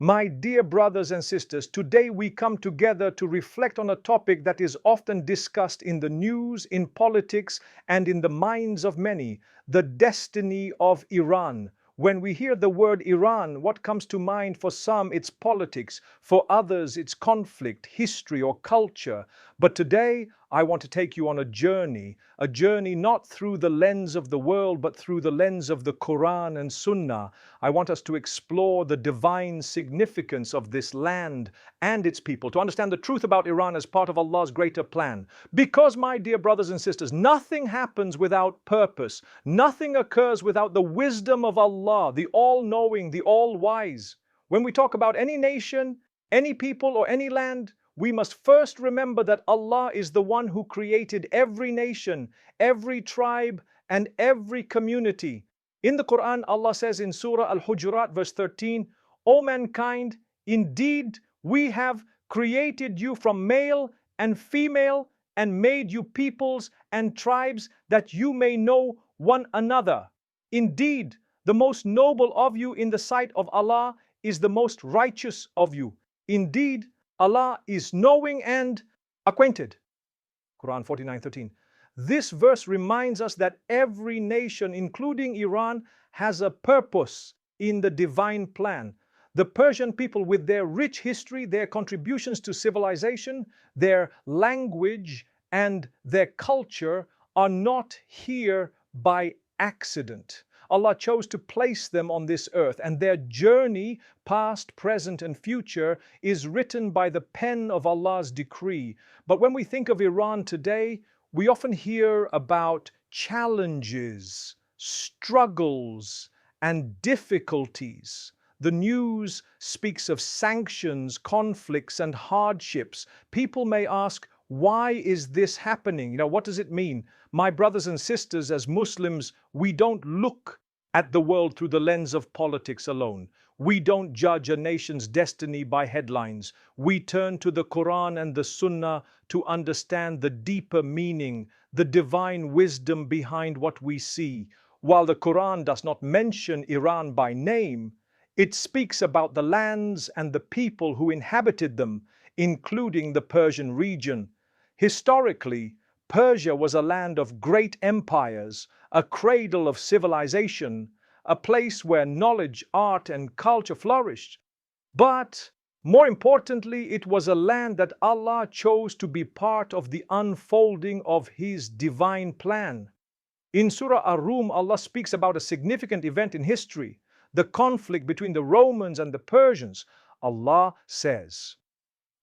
My dear brothers and sisters, today we come together to reflect on a topic that is often discussed in the news, in politics, and in the minds of many: the destiny of Iran. When we hear the word Iran, what comes to mind? For some, it's politics. For others, it's conflict, history, or culture. But today, I want to take you on a journey not through the lens of the world, but through the lens of the Quran and Sunnah. I want us to explore the divine significance of this land and its people, to understand the truth about Iran as part of Allah's greater plan. Because, my dear brothers and sisters, nothing happens without purpose. Nothing occurs without the wisdom of Allah, the all-knowing, the all-wise. When we talk about any nation, any people, or any land, we must first remember that Allah is the one who created every nation, every tribe, and every community. In the Quran, Allah says in Surah Al-Hujurat, verse 13, "O mankind, indeed we have created you from male and female and made you peoples and tribes that you may know one another. Indeed, the most noble of you in the sight of Allah is the most righteous of you. Indeed, Allah is knowing and acquainted." Quran 49:13. This verse reminds us that every nation, including Iran, has a purpose in the divine plan. The Persian people, with their rich history, their contributions to civilization, their language, and their culture, are not here by accident. Allah chose to place them on this earth, and their journey, past, present, and future, is written by the pen of Allah's decree. But when we think of Iran today, we often hear about challenges, struggles, and difficulties. The news speaks of sanctions, conflicts, and hardships. People may ask, why is this happening? What does it mean? My brothers and sisters, as Muslims, we don't look at the world through the lens of politics alone. We don't judge a nation's destiny by headlines. We turn to the Quran and the Sunnah to understand the deeper meaning, the divine wisdom behind what we see. While the Quran does not mention Iran by name, it speaks about the lands and the people who inhabited them, including the Persian region. Historically, Persia was a land of great empires, a cradle of civilization, a place where knowledge, art, and culture flourished. But more importantly, it was a land that Allah chose to be part of the unfolding of His divine plan. In Surah Ar-Rum, Allah speaks about a significant event in history, the conflict between the Romans and the Persians. Allah says,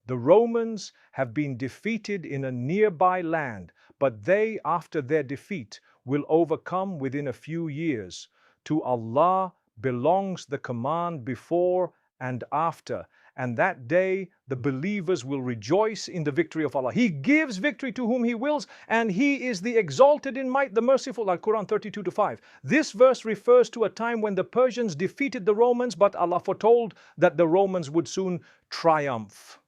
"The Romans have been defeated in a nearby land, but they, after their defeat, will overcome within a few years. To Allah belongs the command before and after, and that day the believers will rejoice in the victory of Allah. He gives victory to whom He wills, and He is the exalted in might, the merciful." Al-Quran 32:5. This verse refers to a time when the Persians defeated the Romans, but Allah foretold that the Romans would soon triumph.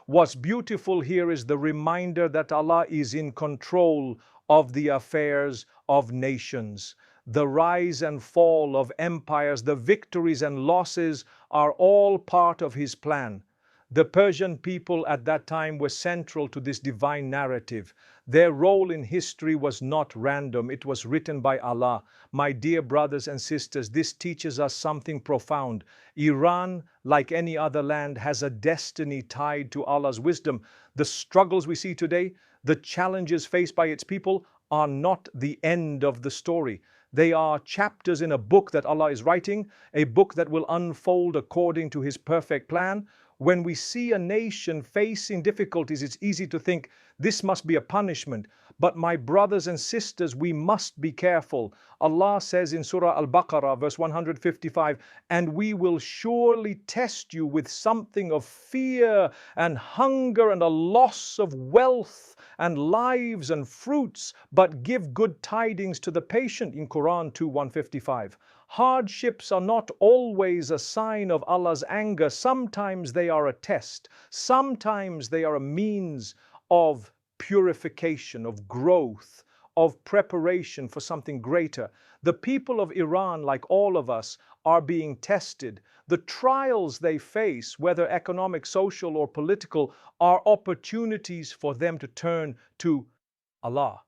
What's beautiful here is the reminder that Allah is in control of the affairs of nations. The rise and fall of empires, the victories and losses are all part of His plan. The Persian people at that time were central to this divine narrative. Their role in history was not random, it was written by Allah. My dear brothers and sisters, this teaches us something profound. Iran, like any other land, has a destiny tied to Allah's wisdom. The struggles we see today, the challenges faced by its people, are not the end of the story. They are chapters in a book that Allah is writing, a book that will unfold according to His perfect plan. When we see a nation facing difficulties, it's easy to think this must be a punishment. But my brothers and sisters, we must be careful. Allah says in Surah Al-Baqarah, verse 155, "And we will surely test you with something of fear and hunger and a loss of wealth and lives and fruits, but give good tidings to the patient," in Quran 2:155. Hardships are not always a sign of Allah's anger. Sometimes they are a test. Sometimes they are a means of purification, of growth, of preparation for something greater. The people of Iran, like all of us, are being tested. The trials they face, whether economic, social, or political, are opportunities for them to turn to Allah,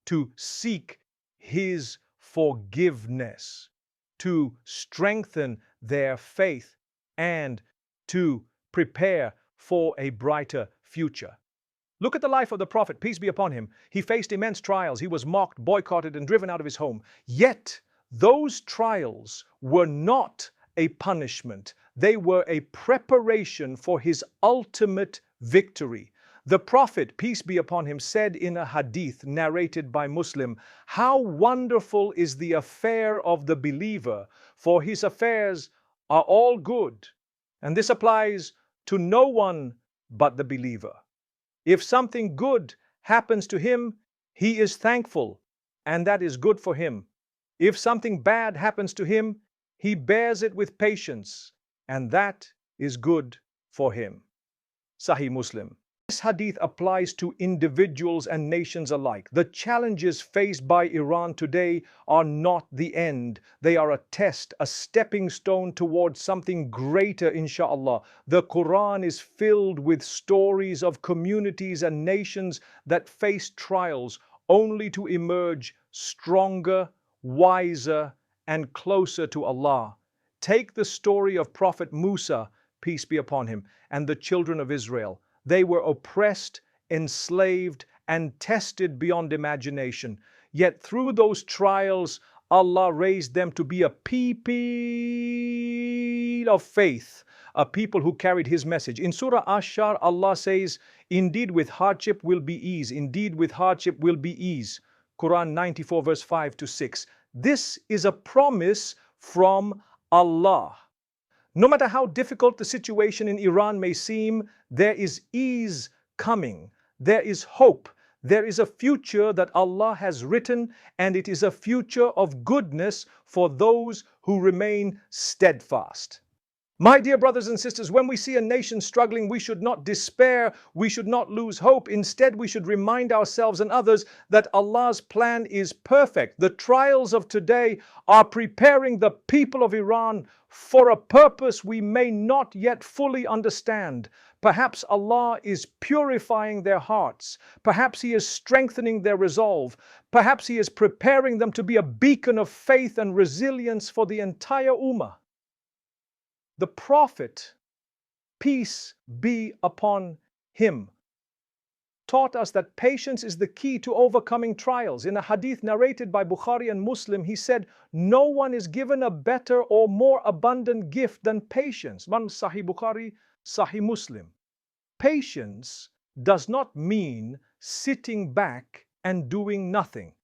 to seek His forgiveness, to strengthen their faith, and to prepare for a brighter future. Look at the life of the Prophet, peace be upon him. He faced immense trials. He was mocked, boycotted, and driven out of his home. Yet, those trials were not a punishment. They were a preparation for his ultimate victory. The Prophet, peace be upon him, said in a hadith narrated by Muslim, "How wonderful is the affair of the believer, for his affairs are all good." And this applies to no one but the believer. If something good happens to him, he is thankful, and that is good for him. If something bad happens to him, he bears it with patience, and that is good for him. Sahih Muslim. This hadith applies to individuals and nations alike. The challenges faced by Iran today are not the end. They are a test, a stepping stone towards something greater, inshallah. The Quran is filled with stories of communities and nations that face trials only to emerge stronger, wiser, and closer to Allah. Take the story of Prophet Musa, peace be upon him, and the children of Israel. They were oppressed, enslaved, and tested beyond imagination. Yet through those trials, Allah raised them to be a people of faith, a people who carried His message. In Surah Ash-Shar, Allah says, "Indeed with hardship will be ease. Indeed with hardship will be ease." Quran 94 verse 5 to 6. This is a promise from Allah. No matter how difficult the situation in Iran may seem, there is ease coming. There is hope. There is a future that Allah has written, and it is a future of goodness for those who remain steadfast. My dear brothers and sisters, when we see a nation struggling, we should not despair, we should not lose hope. Instead, we should remind ourselves and others that Allah's plan is perfect. The trials of today are preparing the people of Iran for a purpose we may not yet fully understand. Perhaps Allah is purifying their hearts. Perhaps He is strengthening their resolve. Perhaps He is preparing them to be a beacon of faith and resilience for the entire Ummah. The Prophet, peace be upon him, taught us that patience is the key to overcoming trials. In a hadith narrated by Bukhari and Muslim, he said, "No one is given a better or more abundant gift than patience." One Sahih Bukhari, Sahih Muslim. Patience does not mean sitting back and doing nothing.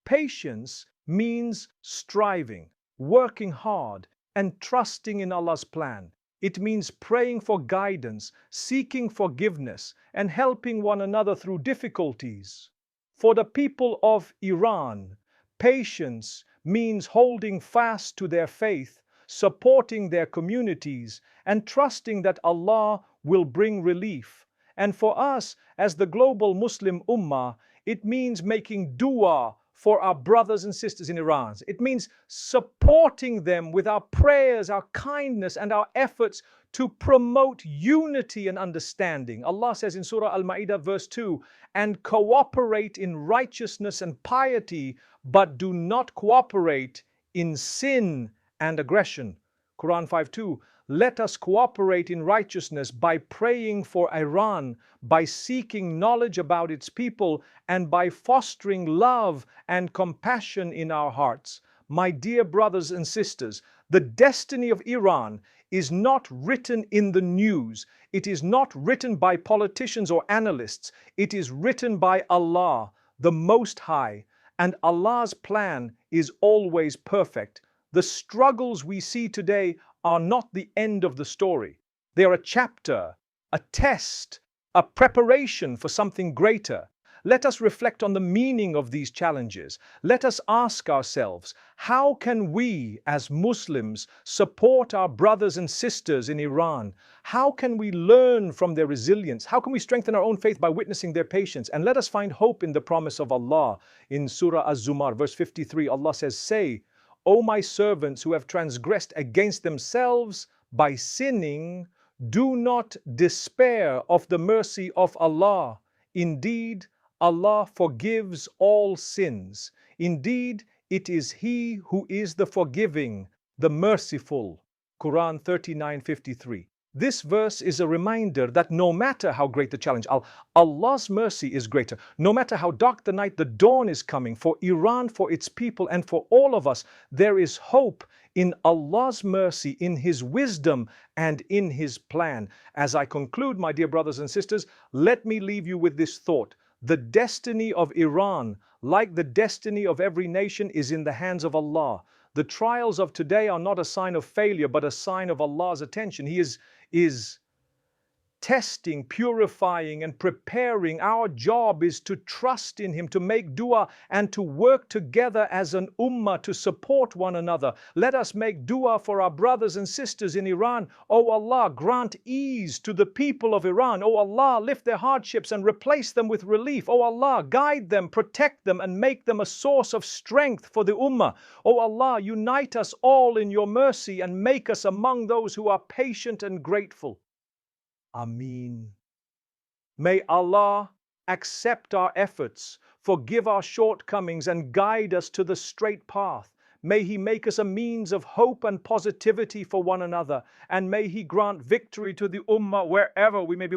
Patience means striving, working hard, and trusting in Allah's plan. It means praying for guidance, seeking forgiveness, and helping one another through difficulties. For the people of Iran, patience means holding fast to their faith, supporting their communities, and trusting that Allah will bring relief. And for us, as the global Muslim Ummah, it means making dua for our brothers and sisters in Iran. It means supporting them with our prayers, our kindness, and our efforts to promote unity and understanding. Allah says in Surah Al-Ma'idah verse 2, "And cooperate in righteousness and piety, but do not cooperate in sin and aggression." Quran 5:2, "Let us cooperate in righteousness by praying for Iran, by seeking knowledge about its people, and by fostering love and compassion in our hearts." My dear brothers and sisters, the destiny of Iran is not written in the news. It is not written by politicians or analysts. It is written by Allah, the Most High, and Allah's plan is always perfect. The struggles we see today are not the end of the story. They are a chapter, a test, a preparation for something greater. Let us reflect on the meaning of these challenges. Let us ask ourselves, how can we as Muslims support our brothers and sisters in Iran? How can we learn from their resilience? How can we strengthen our own faith by witnessing their patience? And let us find hope in the promise of Allah. In Surah Az-Zumar, verse 53, Allah says, "Say, O my servants who have transgressed against themselves, by sinning, do not despair of the mercy of Allah. Indeed, Allah forgives all sins. Indeed, it is He who is the forgiving, the merciful. Quran 39:53. This verse is a reminder that no matter how great the challenge, Allah's mercy is greater. No matter how dark the night, the dawn is coming for Iran, for its people, and for all of us. There is hope in Allah's mercy, in His wisdom, and in His plan. As I conclude, my dear brothers and sisters, let me leave you with this thought. The destiny of Iran, like the destiny of every nation, is in the hands of Allah. The trials of today are not a sign of failure, but a sign of Allah's attention. He is testing, purifying, and preparing. Our job is to trust in Him, to make dua, and to work together as an ummah to support one another. Let us make dua for our brothers and sisters in Iran. O Allah, grant ease to the people of Iran. O Allah, lift their hardships and replace them with relief. O Allah, guide them, protect them, and make them a source of strength for the ummah. O Allah, unite us all in your mercy and make us among those who are patient and grateful. Ameen. May Allah accept our efforts, forgive our shortcomings, and guide us to the straight path. May He make us a means of hope and positivity for one another, and may He grant victory to the ummah wherever we may be.